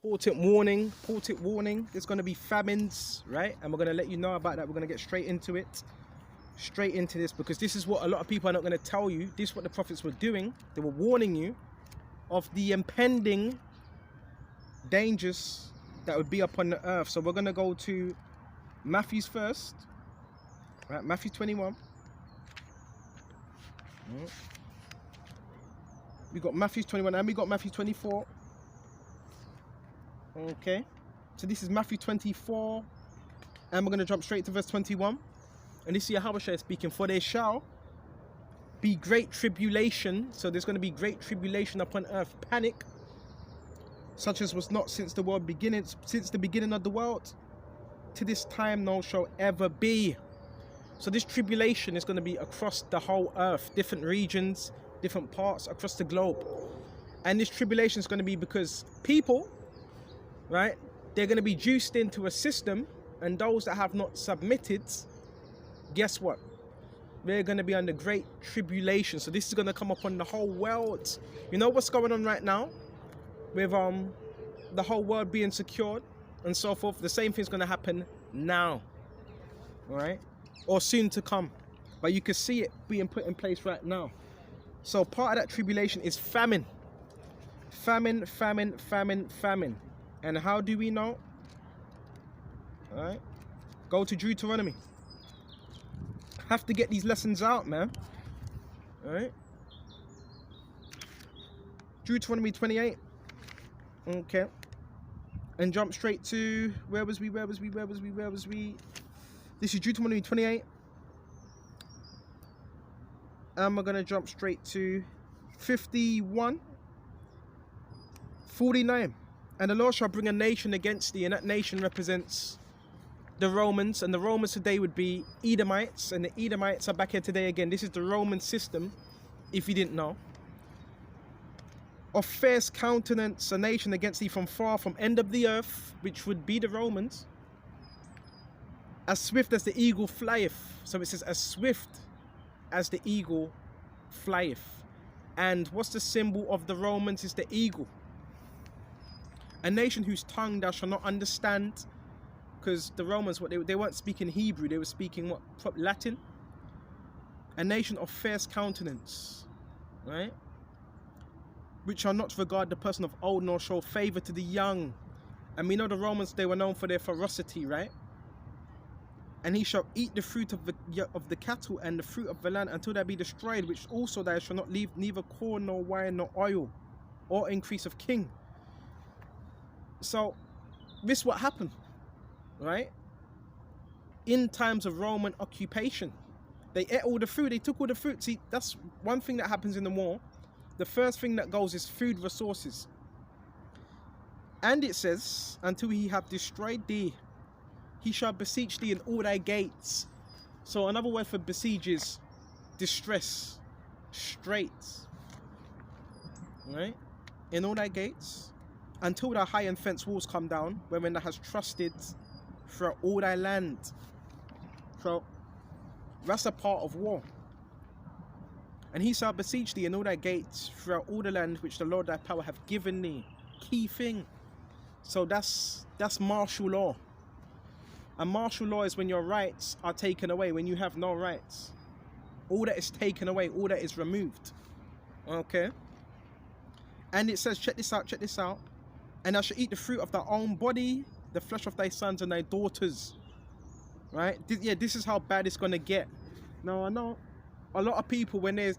important warning. There's going to be famines, right? And we're going to let you know about that. We're going to get straight into it. Straight into this, because this is what a lot of people are not going to tell you. This is what the prophets were doing. They were warning you of the impending dangers that would be upon the earth. So we're going to go to Matthew's first, right? Matthew 21. We got Matthew 21 and we got Matthew 24. Okay, so this is Matthew 24, and we're going to jump straight to verse 21. And this is Yahweh speaking, for there shall be great tribulation. So there's going to be great tribulation upon earth, panic, such as was not since the beginning of the world, to this time no shall ever be. So this tribulation is going to be across the whole earth, different regions, different parts across the globe. And this tribulation is going to be because people, right, they're going to be juiced into a system, and those that have not submitted, guess what? We're going to be under great tribulation. So this is going to come upon the whole world. You know what's going on right now with the whole world being secured and so forth? The same thing's going to happen now, all right, or soon to come. But you can see it being put in place right now. So part of that tribulation is famine. Famine. And how do we know? All right, go to Deuteronomy. Have to get these lessons out, man. All right, Deuteronomy 28. Okay, and jump straight to where was we? This is Deuteronomy 28, and we're gonna jump straight to 51, 49. And the Lord shall bring a nation against thee, and that nation represents the Romans, and the Romans today would be Edomites, and the Edomites are back here today again. This is the Roman system, if you didn't know. Of fierce countenance, a nation against thee from far, from end of the earth, which would be the Romans. As swift as the eagle flieth. So it says, as swift as the eagle flieth. And what's the symbol of the Romans? Is the eagle. A nation whose tongue thou shalt not understand. Because the Romans, they weren't speaking Hebrew, they were speaking what? Latin. A nation of fierce countenance, right? Which shall not regard the person of old, nor show favor to the young. And we know the Romans, they were known for their ferocity, right? And he shall eat the fruit of the cattle and the fruit of the land until they be destroyed, which also they shall not leave neither corn nor wine nor oil or increase of king. So this is what happened, right? In times of Roman occupation, they ate all the food, they took all the fruit. See, that's one thing that happens in the war. The first thing that goes is food resources. And it says, until he have destroyed thee, he shall beseech thee in all thy gates. So another word for besiege is distress, straits, right? In all thy gates, until thy high and fenced walls come down, wherein thou hast trusted throughout all thy land. So that's a part of war. And he shall beseech thee in all thy gates throughout all the land which the Lord thy power hath given thee. Key thing. So that's martial law. And martial law is when your rights are taken away, when you have no rights. All that is taken away, all that is removed. Okay? And it says, check this out. And thou shalt eat the fruit of thy own body, the flesh of thy sons and thy daughters. Right? This is how bad it's going to get. Now, I know a lot of people, when they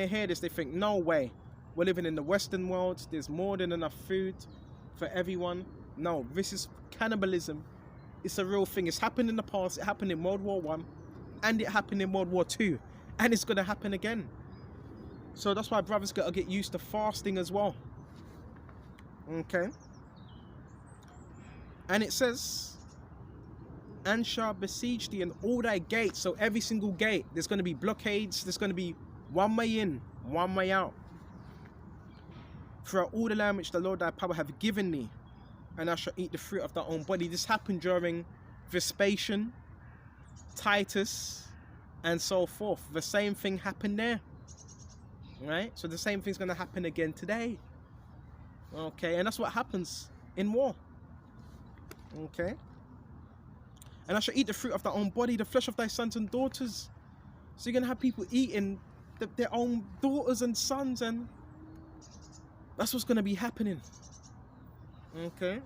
hear this, they think, no way. We're living in the Western world. There's more than enough food for everyone. No, this is cannibalism. It's a real thing. It's happened in the past. It happened in World War I. And it happened in World War II. And it's going to happen again. So that's why brothers got to get used to fasting as well. Okay. And it says, and shall besiege thee in all thy gates. So every single gate, there's going to be blockades. There's going to be one way in, one way out. Throughout all the land which the Lord thy power hath given thee, and thou shalt eat the fruit of thy own body. This happened during Vespasian, Titus, and so forth. The same thing happened there. Right? So the same thing's going to happen again today. Okay, and that's what happens. in war. Okay? And I shall eat the fruit of thy own body, the flesh of thy sons and daughters. So you're going to have people eating their own daughters and sons, and that's what's going to be happening. Okay?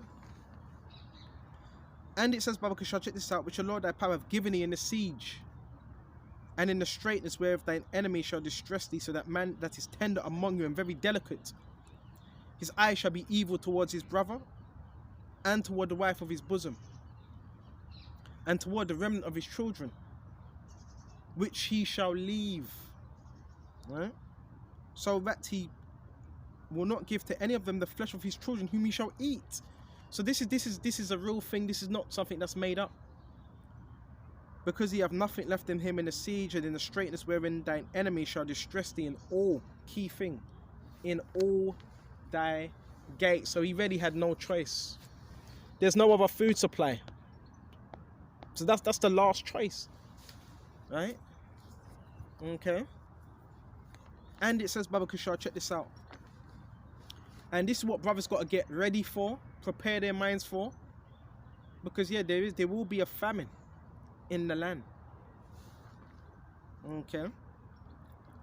And it says, Babakashah, check this out, which the Lord thy power have given thee in the siege, and in the straitness whereof thine enemy shall distress thee, so that man that is tender among you and very delicate, his eye shall be evil towards his brother, and toward the wife of his bosom, and toward the remnant of his children, which he shall leave. Right? So that he will not give to any of them the flesh of his children whom he shall eat. So this is a real thing. This is not something that's made up. Because he have nothing left in him in the siege and in the straitness wherein thine enemy shall distress thee in all, key thing, in all thy gates. So he really had no choice. There's no other food supply. So that's the last choice. Right? Okay. And it says, Babakashah, check this out. And this is what brothers got to get ready for, prepare their minds for. Because yeah, there will be a famine in the land. Okay.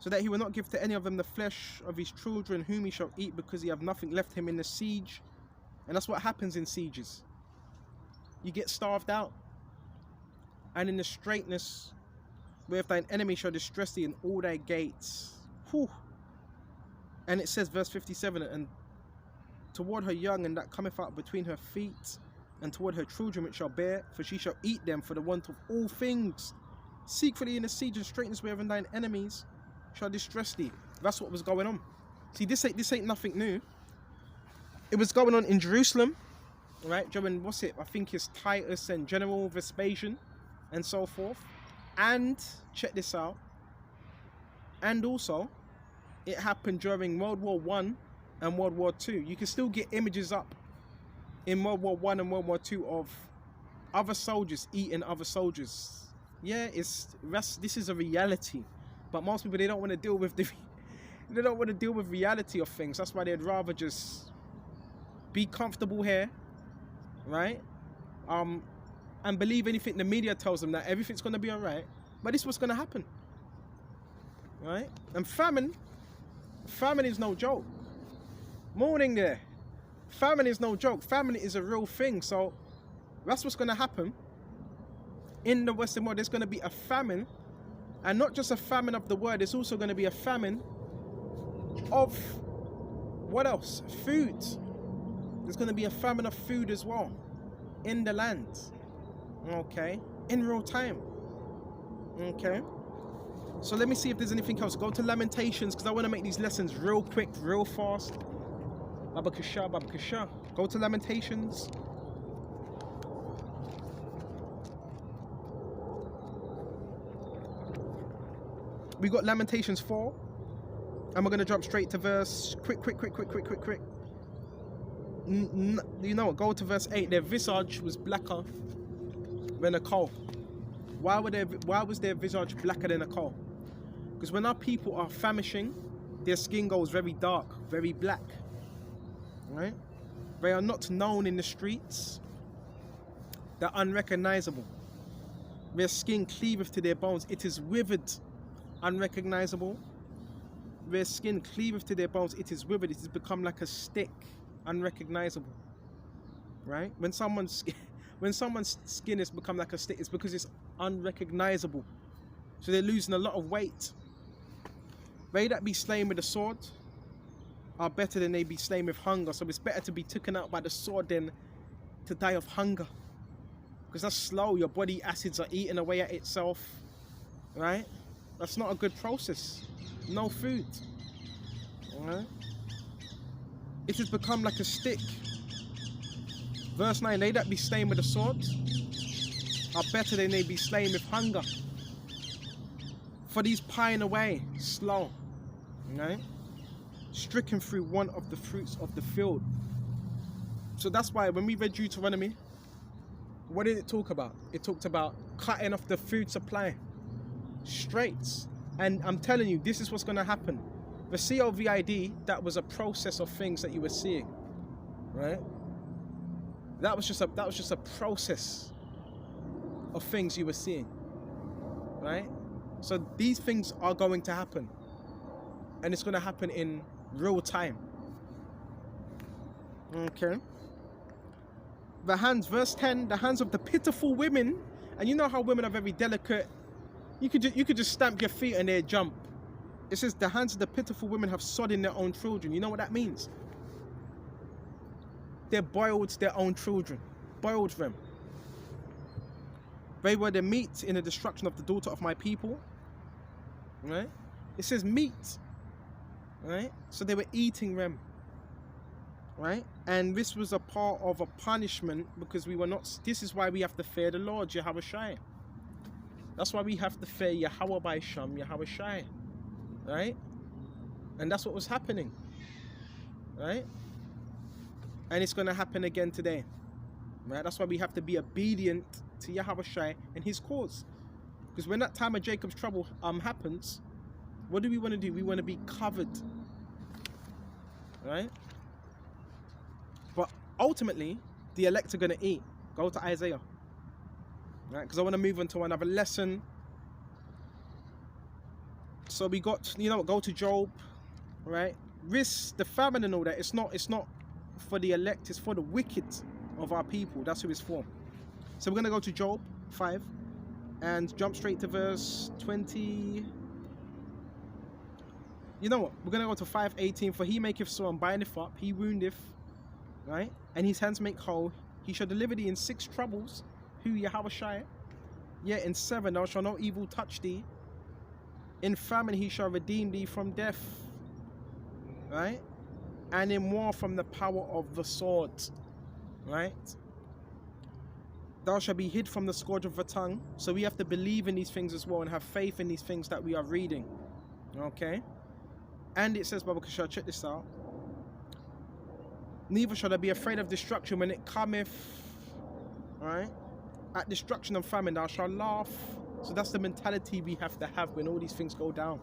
So that he will not give to any of them the flesh of his children whom he shall eat, because he have nothing left him in the siege. And that's what happens in sieges. You get starved out. And in the straitness whereof thine enemy shall distress thee in all thy gates. Whew. And it says, verse 57, and toward her young and that cometh out between her feet, and toward her children which shall bear, for she shall eat them for the want of all things. Secretly in the siege and straitness wherein thine enemies shall distress thee. That's what was going on. See, this ain't nothing new. It was going on in Jerusalem, right? During, what's it? I think it's Titus and General Vespasian and so forth. And check this out. And also, it happened during World War I and World War II. You can still get images up in World War I and World War II of other soldiers eating other soldiers. Yeah, this is a reality. But most people, they don't want to deal with reality of things. That's why they'd rather just be comfortable here, right? And believe anything the media tells them, that everything's going to be all right. But this is what's going to happen, right? And famine is no joke. Morning there. Famine is no joke. Famine is a real thing. So that's what's going to happen. In the Western world, there's going to be a famine. And not just a famine of the word. There's also going to be a famine of, what else? Food. There's going to be a famine of food as well in the land. Okay. In real time. Okay. So let me see if there's anything else. Go to Lamentations, because I want to make these lessons real quick, real fast. Babakashah, Babakashah. Go to Lamentations. We got Lamentations 4. And we're going to jump straight to verse... Quick. You know what? Go to verse 8. Their visage was blacker than a coal. Why was their visage blacker than a coal? Because when our people are famishing, their skin goes very dark, very black. Right? They are not known in the streets. They're unrecognizable. Their skin cleaveth to their bones. It is withered, unrecognizable. Their skin cleaveth to their bones. It is withered. It has become like a stick, unrecognizable. Right? When someone's skin has become like a stick, it's because it's unrecognizable. So they're losing a lot of weight. They that be slain with the sword are better than they be slain with hunger. So it's better to be taken out by the sword than to die of hunger. Because that's slow. Your body acids are eating away at itself. Right? That's not a good process. No food. Alright? It has become like a stick. Verse 9, they that be slain with the sword are better than they be slain with hunger. For these pine away, slow. Right? Stricken through one of the fruits of the field. So that's why when we read Deuteronomy, what did it talk about? It talked about cutting off the food supply. Straight. And I'm telling you, this is what's going to happen. The COVID, that was a process of things that you were seeing. Right? That was just a process of things you were seeing, right? So these things are going to happen, and it's going to happen in real time. Okay. The hands, verse 10, the hands of the pitiful women, and you know how women are very delicate. You could just stamp your feet and they jump. It says the hands of the pitiful women have sodden their own children. You know what that means? They boiled their own children, boiled them. They were the meat in the destruction of the daughter of my people. Right? It says meat. Right? So they were eating them. Right? And this was a part of a punishment because we were not. This is why we have to fear the Lord, Yahweh Shai. That's why we have to fear Yahweh by Sham, Yahweh Shai. Right? And that's what was happening. Right? And it's going to happen again today. Right? That's why we have to be obedient to Yahweh Shai and his cause. Because when that time of Jacob's trouble happens, what do we want to do? We want to be covered. Right? But ultimately, the elect are going to eat. Go to Isaiah. Right? Because I want to move on to another lesson. So we got, go to Job. Right? This, the famine and all that, it's not for the elect, it's for the wicked of our people. That's who it's for. So we're going to go to Job 5 and jump straight to verse 20. You know what? We're going to go to 5:18. For he maketh sore and bindeth up, he woundeth, right? And his hands make whole. He shall deliver thee in 6 troubles. Who Yahweh Shai? Yet in 7 thou shalt no evil touch thee. In famine he shall redeem thee from death, right? And in war from the power of the sword, right? Thou shalt be hid from the scourge of the tongue. So we have to believe in these things as well and have faith in these things that we are reading, okay? And it says, Baba Kasha, check this out. Neither shall I be afraid of destruction when it cometh, right? At destruction and famine thou shalt laugh. So that's the mentality we have to have when all these things go down.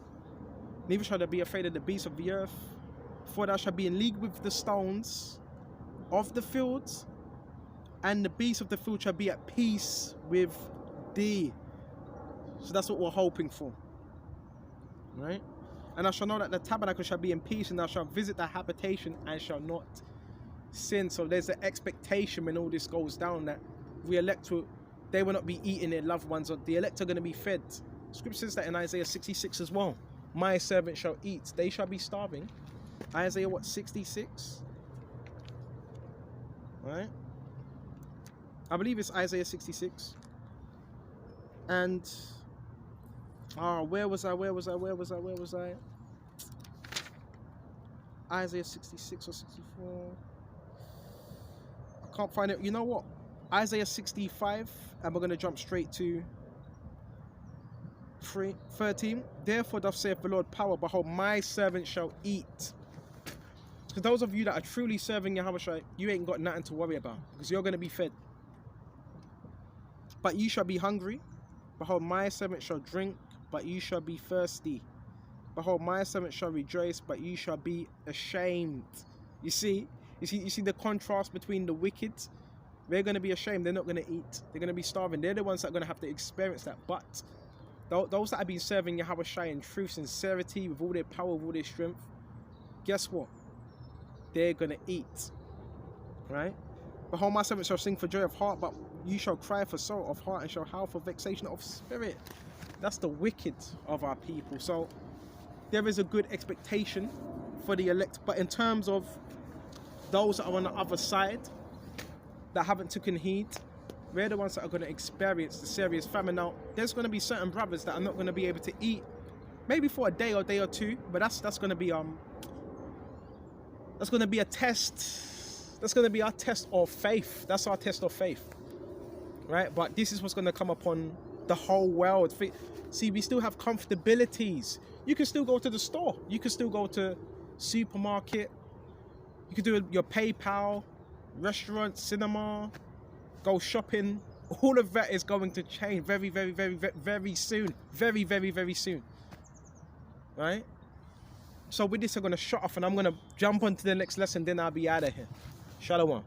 Neither shall I be afraid of the beasts of the earth, for thou shalt be in league with the stones of the fields, and the beasts of the field shall be at peace with thee. So that's what we're hoping for, right? And I shall know that the tabernacle shall be in peace, and thou shalt visit thy habitation and shall not sin. So there's an expectation when all this goes down that the elect they will not be eating their loved ones, or the elect are going to be fed. Scripture says that in Isaiah 66 as well. My servant shall eat, they shall be starving. Isaiah 66? Right? I believe it's Isaiah 66. And where was I? Isaiah 66 or 64. I can't find it. You know what? Isaiah 65, and we're going to jump straight to 13. Therefore doth saith the Lord power, behold, my servant shall eat. Because those of you that are truly serving Yahweh, you ain't got nothing to worry about, because you're going to be fed. But you shall be hungry. Behold, my servant shall drink, but you shall be thirsty. Behold, my servant shall rejoice, but you shall be ashamed. You see the contrast between the wicked. They're going to be ashamed. They're not going to eat. They're going to be starving. They're the ones that are going to have to experience that. But those that have been serving Yahweh Shai in truth, sincerity, with all their power, with all their strength, guess what? They're going to eat. Right? Behold, my servant shall sing for joy of heart, but you shall cry for sorrow of heart, and shall howl for vexation of spirit. That's the wicked of our people. So there is a good expectation for the elect. But in terms of those that are on the other side, that haven't taken heed, we're the ones that are going to experience the serious famine. Now, there's going to be certain brothers that are not going to be able to eat, maybe for a day or 2, but that's going to be a test. That's going to be our test of faith. That's our test of faith, right? But this is what's going to come upon the whole world. See, we still have comfortabilities. You can still go to the store. You can still go to supermarket. You can do your PayPal, restaurant, cinema, go shopping. All of that is going to change very, very, very, very, very soon. Very, very, very soon. Right? So with this, I'm going to shut off and I'm going to jump on to the next lesson. Then I'll be out of here. Shalom.